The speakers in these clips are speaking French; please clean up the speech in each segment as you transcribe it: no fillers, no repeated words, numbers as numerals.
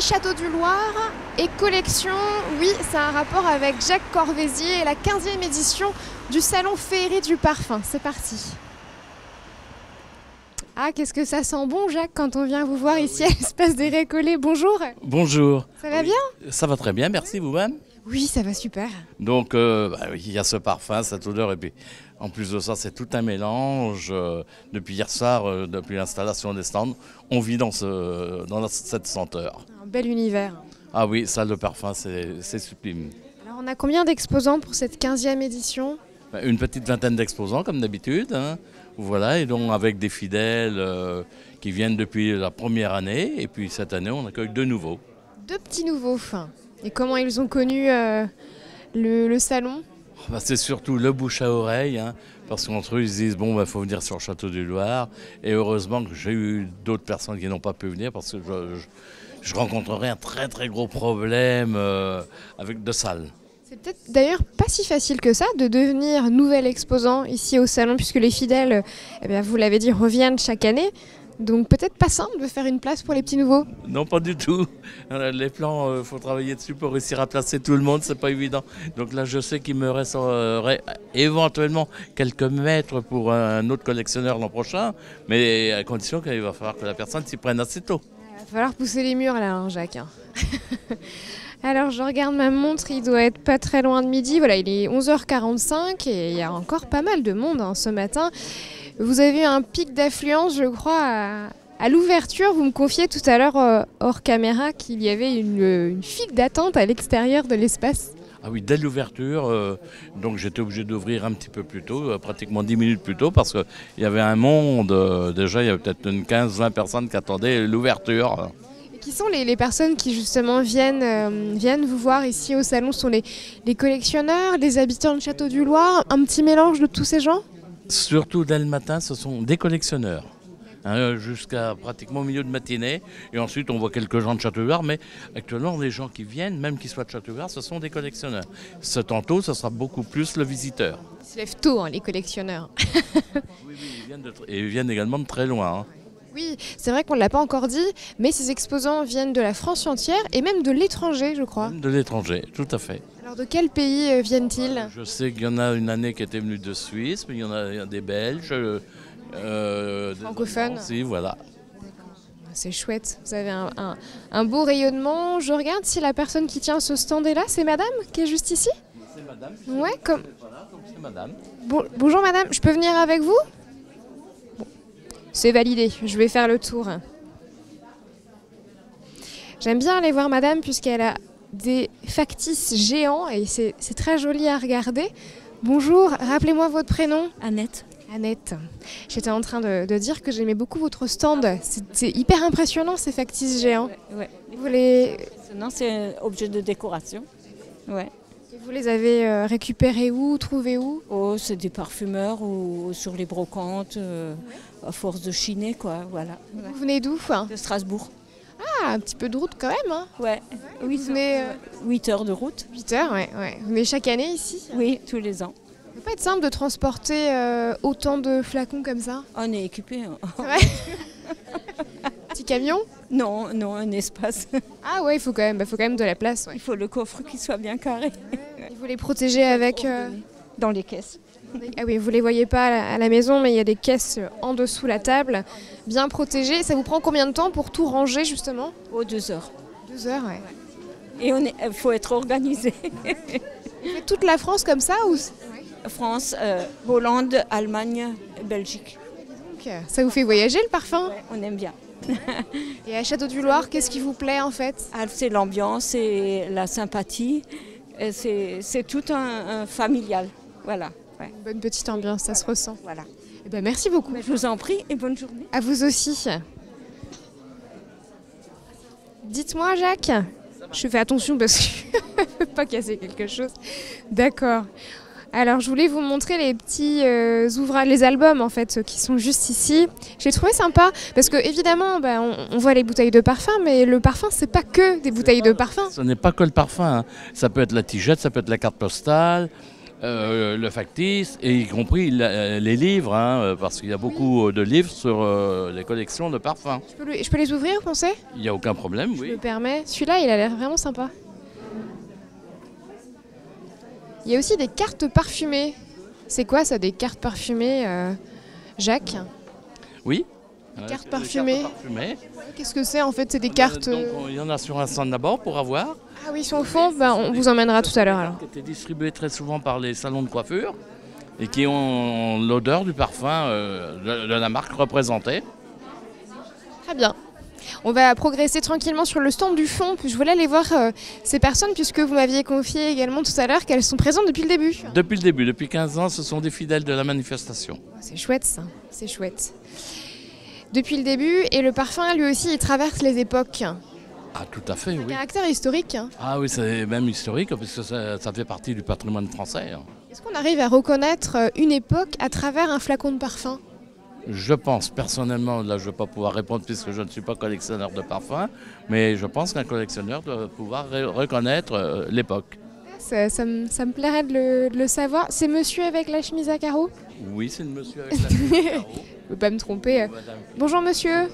Château du Loir et collection, oui, c'est un rapport avec Jacques Corvaisier et la 15e édition du Salon Féerie du Parfum. C'est parti. Ah, qu'est-ce que ça sent bon, Jacques, quand on vient vous voir ici à l'espace des Récollets. Bonjour. Bonjour. Ça va bien? Ça va très bien, merci, vous-même? Oui, ça va super. Donc, il y a ce parfum, cette odeur, et puis en plus de ça, c'est tout un mélange. Depuis hier soir, depuis l'installation des stands, on vit dans cette senteur. Un bel univers. Ah oui, ça, le parfum, c'est sublime. Alors, on a combien d'exposants pour cette 15e édition? Une petite vingtaine d'exposants, comme d'habitude. Hein. Voilà, et donc avec des fidèles qui viennent depuis la première année. Et puis cette année, on accueille deux nouveaux. Deux petits nouveaux. Et comment ils ont connu le salon? C'est surtout le bouche à oreille, hein, parce qu'entre eux, ils se disent, bon, faut venir sur le Château du Loir. Et heureusement que j'ai eu d'autres personnes qui n'ont pas pu venir, parce que je rencontrerais un très très gros problème avec deux salles. C'est peut-être d'ailleurs pas si facile que ça de devenir nouvel exposant ici au salon, puisque les fidèles, vous l'avez dit, reviennent chaque année. Donc peut-être pas simple de faire une place pour les petits nouveaux. Non, pas du tout. Les plans, faut travailler dessus pour réussir à placer tout le monde, c'est pas évident. Donc là, je sais qu'il me resterait éventuellement quelques mètres pour un autre collectionneur l'an prochain, mais à condition qu'il va falloir que la personne s'y prenne assez tôt. Il va falloir pousser les murs là, hein, Jacques. Alors je regarde ma montre, il doit être pas très loin de midi. Voilà, il est 11h45 et il y a encore pas mal de monde ce matin. Vous avez eu un pic d'affluence, je crois, à l'ouverture. Vous me confiez tout à l'heure hors caméra qu'il y avait une file d'attente à l'extérieur de l'espace. Ah oui, dès l'ouverture, donc j'étais obligé d'ouvrir un petit peu plus tôt, pratiquement 10 minutes plus tôt, parce qu'il y avait un monde, déjà il y avait peut-être une 15-20 personnes qui attendaient l'ouverture. Qui sont les personnes qui justement viennent vous voir ici au salon? Ce sont les collectionneurs, les habitants du Château du Loir, un petit mélange de tous ces gens? Surtout dès le matin, ce sont des collectionneurs, hein, jusqu'à pratiquement au milieu de matinée. Et ensuite, on voit quelques gens de Château du Loir, mais actuellement, les gens qui viennent, même qu'ils soient de Château du Loir, ce sont des collectionneurs. Ce tantôt, ce sera beaucoup plus le visiteur. Ils se lèvent tôt, hein, les collectionneurs. Oui, ils viennent également de très loin. Hein. Oui, c'est vrai qu'on ne l'a pas encore dit, mais ces exposants viennent de la France entière et même de l'étranger, je crois. Même de l'étranger, tout à fait. Alors de quel pays viennent-ils? Je sais qu'il y en a une année qui était venue de Suisse, mais il y en a des Belges, francophones. Si, voilà. C'est chouette, vous avez un beau rayonnement. Je regarde si la personne qui tient ce stand est là, c'est madame qui est juste ici? C'est madame. Ouais, comme... Voilà, donc c'est madame. Bonjour madame, je peux venir avec vous? C'est validé, je vais faire le tour. J'aime bien aller voir madame puisqu'elle a des factices géants et c'est très joli à regarder. Bonjour, rappelez-moi votre prénom. Annette. Annette. J'étais en train de dire que j'aimais beaucoup votre stand. C'est hyper impressionnant ces factices géants. Ouais. Vous les... Non, c'est un objet de décoration. Ouais. Et vous les avez récupérés où, trouvés où? Oh, c'est des parfumeurs ou sur les brocantes, à force de chiner, quoi. Voilà. Vous venez d'où? De Strasbourg. Ah, un petit peu de route quand même. Hein. Ouais. Oui, vous venez 8 heures de route. 8 heures, ouais. Vous venez chaque année ici? Oui, tous les ans. Ça peut pas être simple de transporter autant de flacons comme ça? On est équipé. Hein. C'est vrai. Petit camion? Non, un espace. Ah ouais, il faut quand même de la place. Ouais. Il faut le coffre qui soit bien carré. Il faut les protéger avec... Dans les caisses. Ah oui, vous les voyez pas à la maison, mais il y a des caisses en dessous la table, bien protégées. Ça vous prend combien de temps pour tout ranger justement? Oh, 2 heures. 2 heures, ouais. Et il faut être organisé. Vous faites toute la France comme ça ou... France, Hollande, Allemagne, Belgique. Donc, ça vous fait voyager le parfum? Ouais, on aime bien. Et à Château du Loir, qu'est-ce qui vous plaît en fait? C'est l'ambiance, c'est la sympathie, c'est tout un familial. Voilà. Ouais. Une bonne petite ambiance, ça se ressent. Voilà. Et ben, merci beaucoup. Je vous en prie et bonne journée. À vous aussi. Dites-moi Jacques, je fais attention parce que je ne veux pas casser quelque chose. D'accord. Alors je voulais vous montrer les petits ouvrages, les albums en fait, qui sont juste ici. J'ai trouvé sympa parce que évidemment on voit les bouteilles de parfum, mais le parfum c'est pas que des bouteilles de parfum. Ce n'est pas que le parfum, hein. Ça peut être la tigette, ça peut être la carte postale, Le factice, et y compris les livres, hein, parce qu'il y a beaucoup de livres sur les collections de parfums. Je peux les ouvrir, vous pensez? Il n'y a aucun problème, Je oui. me permets. Celui-là, il a l'air vraiment sympa. Il y a aussi des cartes parfumées. C'est quoi ça, des cartes parfumées, Jacques? Oui. Cartes C'est des parfumées. cartes parfumées. Qu'est-ce que c'est en fait? C'est des cartes. Donc, il y en a sur un stand d'abord pour avoir. Ah oui, ils sont au fond. Ben, on vous emmènera tout à l'heure alors. Qui étaient distribués très souvent par les salons de coiffure et qui ont l'odeur du parfum de la marque représentée. Très bien. On va progresser tranquillement sur le stand du fond. Puis je voulais aller voir ces personnes puisque vous m'aviez confié également tout à l'heure qu'elles sont présentes depuis le début. Depuis le début, depuis 15 ans, ce sont des fidèles de la manifestation. C'est chouette ça, c'est chouette. Depuis le début, et le parfum lui aussi, il traverse les époques. Ah, tout à fait, oui. Caractère historique. Ah oui, c'est même historique, puisque ça fait partie du patrimoine français. Est-ce qu'on arrive à reconnaître une époque à travers un flacon de parfum? Je pense personnellement, là je ne vais pas pouvoir répondre puisque je ne suis pas collectionneur de parfums, mais je pense qu'un collectionneur doit pouvoir reconnaître l'époque. Ça me plairait de le savoir. C'est monsieur avec la chemise à carreaux? Oui, c'est le monsieur avec la chemise à carreaux. Je ne peux pas me tromper. Bonjour monsieur,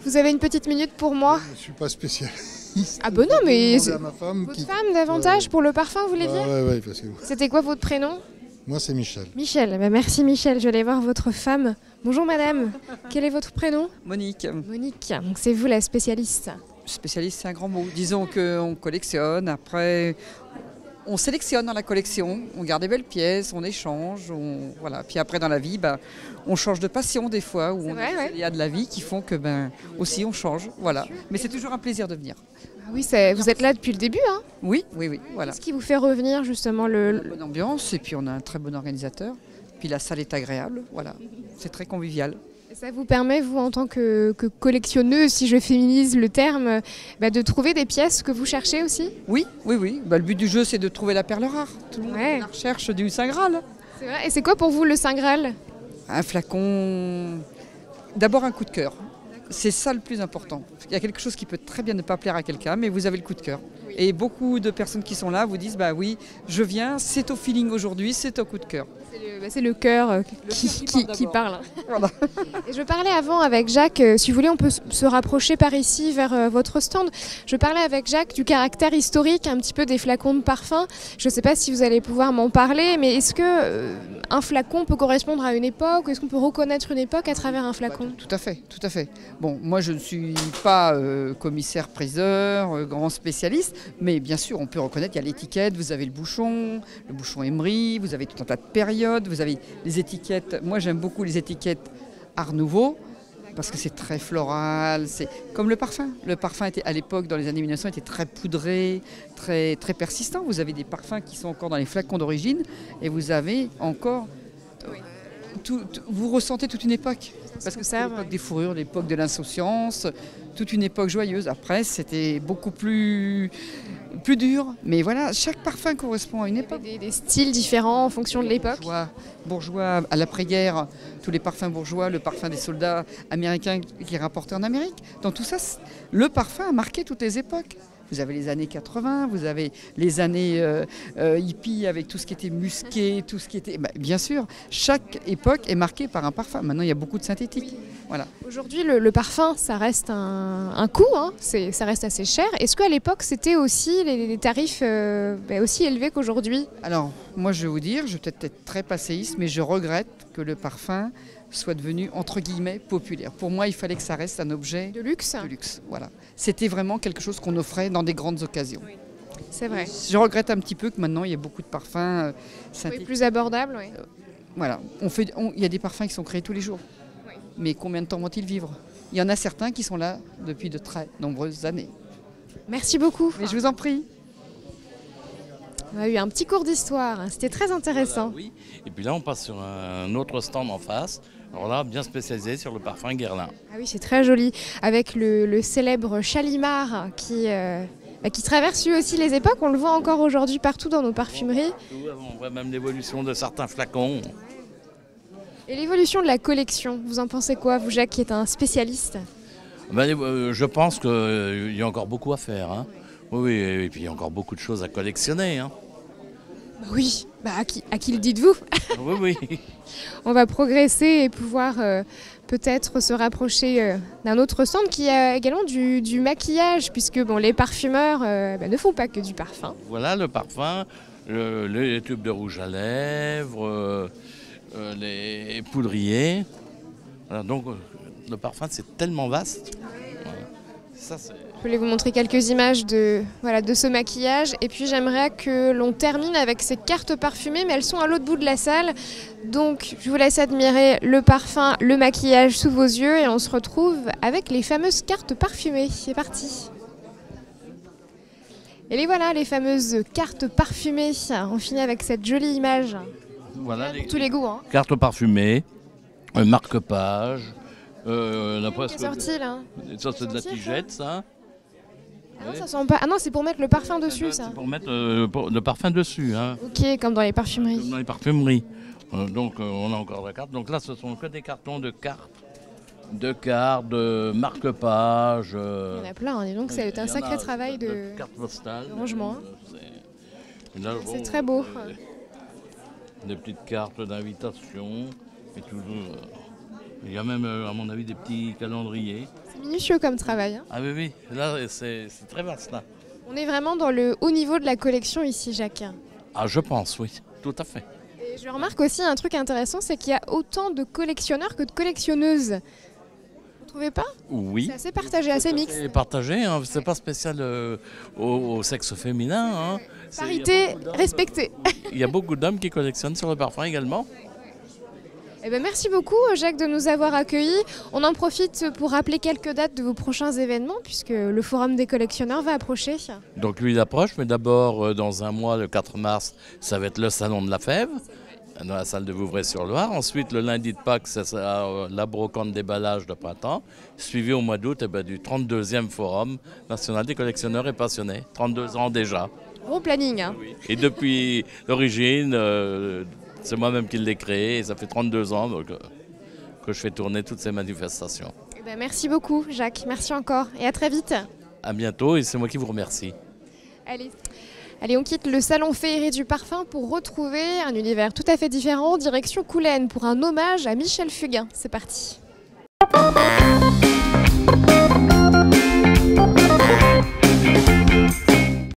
vous avez une petite minute pour moi? Je ne suis pas spécialiste. Ah bon non, mais à ma femme votre femme davantage pour le parfum, vous voulez dire? Oui, parce que C'était quoi votre prénom? moi c'est Michel. Michel, bah merci Michel, je vais aller voir votre femme. Bonjour madame, quel est votre prénom? Monique, Monique, donc c'est vous la spécialiste. spécialiste c'est un grand mot. Disons qu'on collectionne, après on sélectionne dans la collection, on garde des belles pièces, on échange, voilà. Puis après dans la vie, on change de passion des fois, où vrai, a ouais. des aléas de la vie qui font que aussi on change, voilà. Mais c'est toujours un plaisir de venir. Ah oui, vous êtes là depuis le début, hein? Oui, voilà. Qu'est-ce qui vous fait revenir justement Une bonne ambiance et puis on a un très bon organisateur. Puis la salle est agréable, voilà. C'est très convivial. Ça vous permet, vous, en tant que collectionneuse, si je féminise le terme, de trouver des pièces que vous cherchez aussi? Oui. Le but du jeu c'est de trouver la perle rare. Tout le monde est à la recherche du Saint Graal. C'est vrai. Et c'est quoi pour vous le Saint Graal? Un flacon, d'abord un coup de cœur. C'est ça le plus important. Il y a quelque chose qui peut très bien ne pas plaire à quelqu'un, mais vous avez le coup de cœur. Oui. Et beaucoup de personnes qui sont là vous disent, oui, je viens, c'est au feeling aujourd'hui, c'est au coup de cœur. C'est le cœur qui parle. Voilà. Et je parlais avant avec Jacques, si vous voulez on peut se rapprocher par ici vers votre stand. Je parlais avec Jacques du caractère historique un petit peu des flacons de parfum. Je ne sais pas si vous allez pouvoir m'en parler, mais est-ce que un flacon peut correspondre à une époque? Est-ce qu'on peut reconnaître une époque à travers un flacon? Tout à fait. Bon, moi je ne suis pas commissaire-priseur, grand spécialiste, mais bien sûr on peut reconnaître, il y a l'étiquette, vous avez le bouchon Emery, vous avez tout un tas de périodes, vous avez les étiquettes. Moi j'aime beaucoup les étiquettes Art Nouveau, parce que c'est très floral, c'est comme le parfum. Le parfum était à l'époque, dans les années 1900, était très poudré, très, très persistant. Vous avez des parfums qui sont encore dans les flacons d'origine, et vous avez encore... vous ressentez toute une époque. Parce que c'est l'époque des fourrures, l'époque de l'insouciance, toute une époque joyeuse. Après, c'était beaucoup plus dur. Mais voilà, chaque parfum correspond à une époque. Des styles différents en fonction de l'époque. Bourgeois, à l'après-guerre, tous les parfums bourgeois, le parfum des soldats américains qui rapportaient en Amérique. Dans tout ça, le parfum a marqué toutes les époques. Vous avez les années 80, vous avez les années hippies avec tout ce qui était musqué, tout ce qui était... bien sûr, chaque époque est marquée par un parfum. Maintenant, il y a beaucoup de synthétiques. Voilà. Aujourd'hui, le parfum, ça reste un coût, hein, ça reste assez cher. Est-ce qu'à l'époque, c'était aussi les tarifs aussi élevés qu'aujourd'hui? Alors, moi, je vais vous dire, je vais peut-être être très passéiste, mais je regrette que le parfum soit devenu, entre guillemets, populaire. Pour moi, il fallait que ça reste un objet de luxe. Voilà. C'était vraiment quelque chose qu'on offrait dans des grandes occasions. Oui. C'est vrai. Je regrette un petit peu que maintenant, il y ait beaucoup de parfums synthétiques. Plus abordables, oui. Voilà. Il y a des parfums qui sont créés tous les jours. Oui. Mais combien de temps vont-ils vivre? Il y en a certains qui sont là depuis de très nombreuses années. Merci beaucoup. Mais je vous en prie. On a eu un petit cours d'histoire, c'était très intéressant. Voilà, oui. Et puis là, on passe sur un autre stand en face. Alors là, bien spécialisé sur le parfum Guerlain. Ah oui, c'est très joli. Avec le célèbre Chalimard qui traverse lui aussi les époques. On le voit encore aujourd'hui partout dans nos parfumeries. On voit même l'évolution de certains flacons. Et l'évolution de la collection, vous en pensez quoi, vous Jacques qui êtes un spécialiste? Je pense qu'il y a encore beaucoup à faire. Hein. Oui, et puis il y a encore beaucoup de choses à collectionner. Hein. Bah oui, bah à qui le dites-vous? Oui, oui. On va progresser et pouvoir peut-être se rapprocher d'un autre centre qui a également du maquillage, puisque bon, les parfumeurs ne font pas que du parfum. Voilà le parfum, les tubes de rouge à lèvres, les poudriers. Voilà, donc le parfum c'est tellement vaste. Voilà. Ça, je voulais vous montrer quelques images de ce maquillage et puis j'aimerais que l'on termine avec ces cartes parfumées, mais elles sont à l'autre bout de la salle. Donc je vous laisse admirer le parfum, le maquillage sous vos yeux et on se retrouve avec les fameuses cartes parfumées. C'est parti. Et les voilà, les fameuses cartes parfumées. On finit avec cette jolie image. voilà Pour tous les goûts. Hein. cartes parfumées, marque-page. Qui est sorti là. Ça c'est de la tigette, ça. Ah non, ça sent pas. Ah non, c'est pour mettre le parfum dessus, ça. C'est pour mettre le parfum dessus. Hein. Ok, comme dans les parfumeries. Comme dans les parfumeries. Donc on a encore la carte. Donc là, ce sont que des cartons de cartes, de marque-page. Il y en a plein, hein, donc c'est un sacré travail de cartes postales. rangement. C'est Bon, très beau. Des petites cartes d'invitation et tout. Il y a même, à mon avis, des petits calendriers. C'est minutieux comme travail. Hein. Ah oui, oui, là, c'est très vaste. Là. On est vraiment dans le haut niveau de la collection ici, Jacques. Ah, je pense, oui, tout à fait. Et je remarque aussi un truc intéressant, c'est qu'il y a autant de collectionneurs que de collectionneuses. Vous trouvez pas? Oui. C'est assez partagé, assez mixte. C'est partagé, hein, c'est pas spécial au sexe féminin. Hein. Parité respectée. Il y a beaucoup d'hommes qui collectionnent sur le parfum également. Eh ben merci beaucoup Jacques de nous avoir accueillis. On en profite pour rappeler quelques dates de vos prochains événements puisque le Forum des collectionneurs va approcher. Donc lui il approche, mais d'abord dans un mois, le 4 mars, ça va être le salon de la fève dans la salle de Vouvray-sur-Loire. Ensuite le lundi de Pâques, ça sera la brocante déballage de printemps, suivi au mois d'août du 32e Forum national des collectionneurs et passionnés. 32 ans déjà. Bon planning. Hein. Et depuis l'origine, c'est moi-même qui l'ai créé et ça fait 32 ans donc, que je fais tourner toutes ces manifestations. Eh ben, merci beaucoup Jacques, merci encore et à très vite. À bientôt et c'est moi qui vous remercie. Allez, on quitte le salon féerie du parfum pour retrouver un univers tout à fait différent, direction Coulennes pour un hommage à Michel Fugain. C'est parti.